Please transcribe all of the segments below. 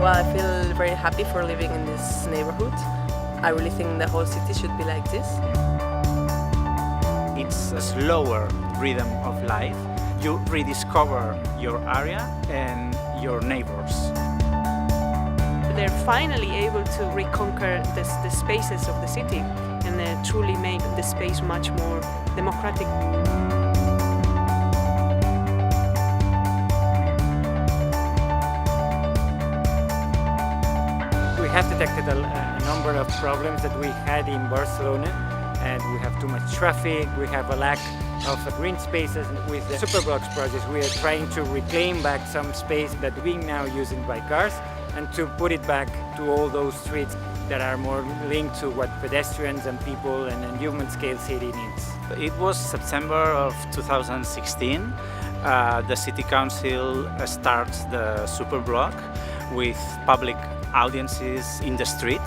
Well, I feel very happy for living in this neighborhood. I really think the whole city should be like this. It's a slower rhythm of life. You rediscover your area and your neighbors. They're finally able to reconquer the spaces of the city and truly make the space much more democratic. We have detected a number of problems that we had in Barcelona, and we have too much traffic, we have a lack of green spaces. With the Superblocks project, we are trying to reclaim back some space that we now using by cars and to put it back to all those streets that are more linked to what pedestrians and people and human scale city needs. It was September of 2016. The City Council starts the Superblock with public audiences in the street,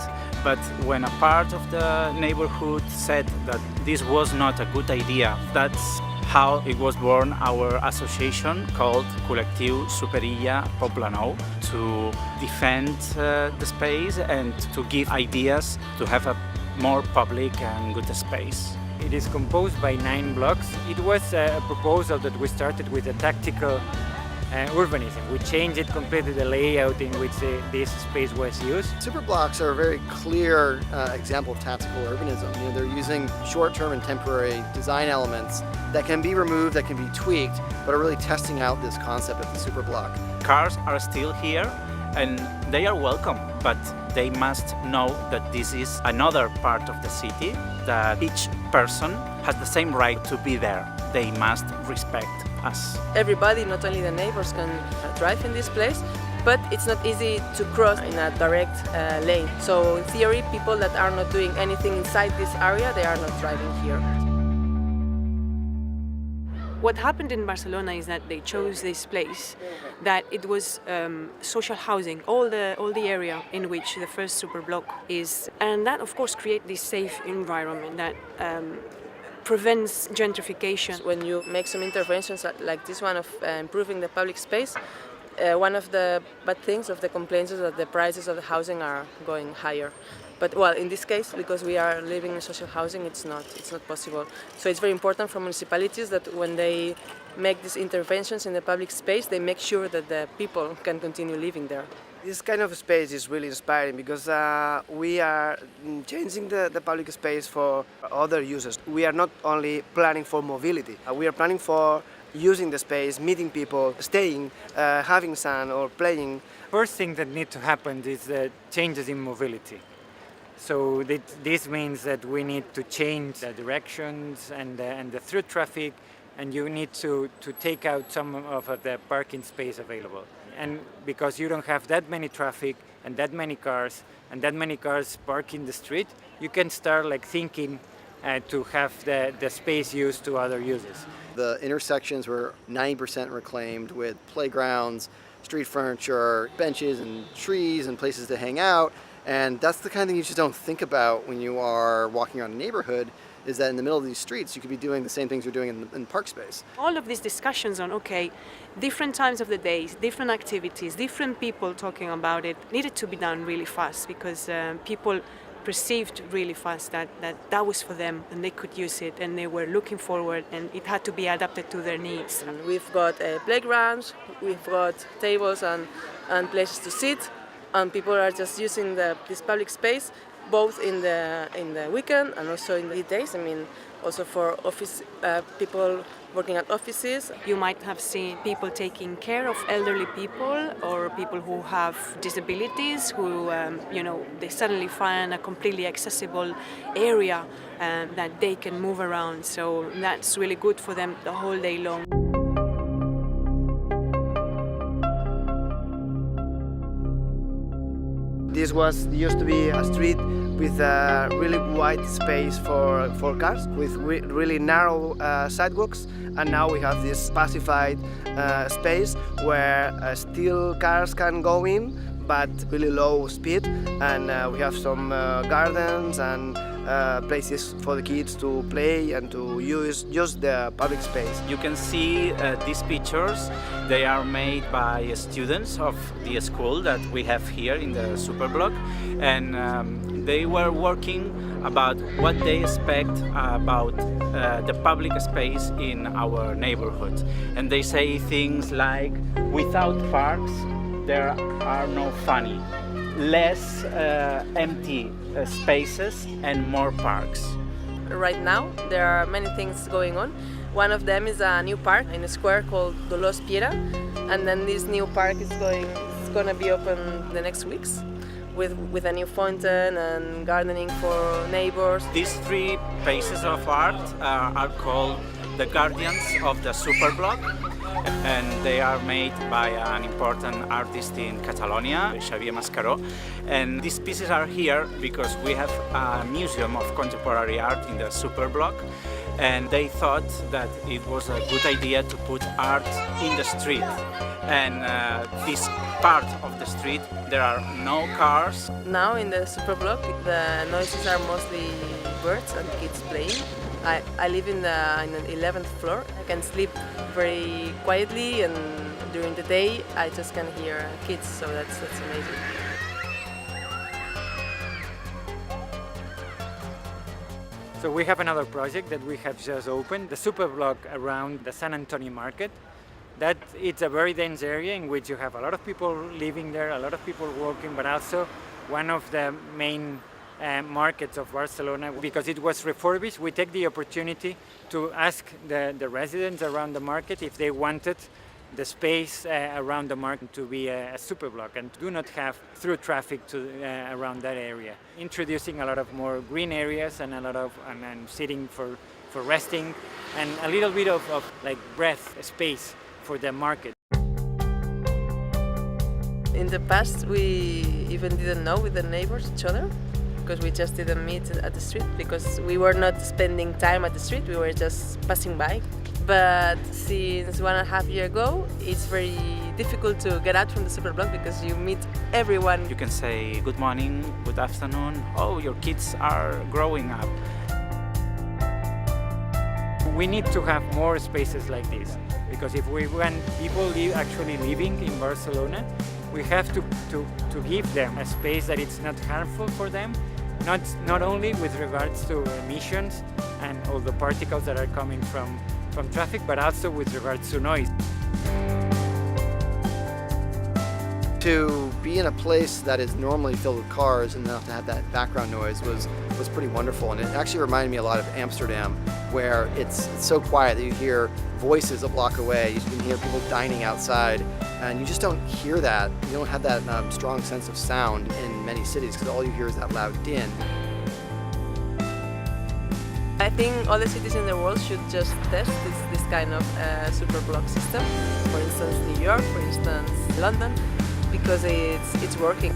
but when a part of the neighborhood said that this was not a good idea, that's how it was born our association called Col·lectiu Superilla Poble Nou, to defend the space and to give ideas to have a more public and good space. It is composed by 9 blocks. It was a proposal that we started with a tactical urbanism. We changed it completely, the layout in which this space was used. Superblocks are a very clear example of tactical urbanism. They're using short-term and temporary design elements that can be removed, that can be tweaked, but are really testing out this concept of the superblock. Cars are still here and they are welcome, but they must know that this is another part of the city, that each person has the same right to be there. They must respect us. Everybody, not only the neighbors, can drive in this place, but it's not easy to cross in a direct lane. So in theory, people that are not doing anything inside this area, they are not driving here. What happened in Barcelona is that they chose this place, that it was social housing, all the area in which the first Superblock is, and that of course creates this safe environment that prevents gentrification. When you make some interventions like this one of improving the public space, one of the bad things of the complaints is that the prices of the housing are going higher. But well, in this case, because we are living in social housing, it's not possible. So it's very important for municipalities that when they make these interventions in the public space, they make sure that the people can continue living there. This kind of space is really inspiring because we are changing the public space for other users. We are not only planning for mobility, we are planning for using the space, meeting people, staying, having sun or playing. First thing that needs to happen is changes in mobility. So this means that we need to change the directions and the through traffic, and you need to take out some of the parking space available. And because you don't have that many traffic and that many cars park in the street, you can start thinking to have the space used to other uses. The intersections were 90% reclaimed with playgrounds, street furniture, benches and trees and places to hang out. And that's the kind of thing you just don't think about when you are walking around a neighborhood, is that in the middle of these streets you could be doing the same things you're doing in park space. All of these discussions on, different times of the days, different activities, different people talking about it, needed to be done really fast because people perceived really fast that was for them and they could use it and they were looking forward and it had to be adapted to their needs. And we've got playgrounds, we've got tables and places to sit. And people are just using this public space both in the weekend and also in the weekdays. I mean, also for office people working at offices. You might have seen people taking care of elderly people or people who have disabilities who, they suddenly find a completely accessible area that they can move around. So that's really good for them the whole day long. This used to be a street with a really wide space for cars, with really narrow sidewalks, and now we have this pacified space where still cars can go in, but really low speed, and we have some gardens and places for the kids to play and to use the public space. You can see these pictures. They are made by students of the school that we have here in the Superblock, and they were working about what they expect about the public space in our neighborhood. And they say things like, without parks, there are no funny. Less empty spaces and more parks. Right now there are many things going on. One of them is a new park in a square called Dolors Piera, and then this new park is going to be open the next weeks with a new fountain and gardening for neighbors. These three pieces of art are called the Guardians of the Superblock, and they are made by an important artist in Catalonia, Xavier Mascaró. And these pieces are here because we have a museum of contemporary art in the Superblock, and they thought that it was a good idea to put art in the street. And this part of the street, there are no cars. Now in the Superblock, the noises are mostly birds and kids playing. I live in the 11th floor. I can sleep very quietly, and during the day I just can hear kids, so that's amazing. So we have another project that we have just opened, the Superblock around the San Antonio market. That it's a very dense area in which you have a lot of people living there, a lot of people working, but also one of the main markets of Barcelona. Because it was refurbished, we take the opportunity to ask the residents around the market if they wanted the space around the market to be a Superblock and do not have through traffic around that area. Introducing a lot of more green areas and a lot of and sitting for resting, and a little bit of like breath space for the market. In the past we even didn't know with the neighbors each other, because we just didn't meet at the street, because we were not spending time at the street, we were just passing by. But since 1.5 years ago, it's very difficult to get out from the Superblock because you meet everyone. You can say good morning, good afternoon, oh, your kids are growing up. We need to have more spaces like this, because if we want people actually living in Barcelona, we have to give them a space that it's not harmful for them, not only with regards to emissions and all the particles that are coming from traffic, but also with regards to noise. To be in a place that is normally filled with cars and not to have that background noise was pretty wonderful. And it actually reminded me a lot of Amsterdam, where it's so quiet that you hear voices a block away. You can hear people dining outside, and you just don't hear that. You don't have that strong sense of sound in many cities, because all you hear is that loud din. I think all the cities in the world should just test this kind of Superblock system. For instance, New York, for instance, London, because it's working.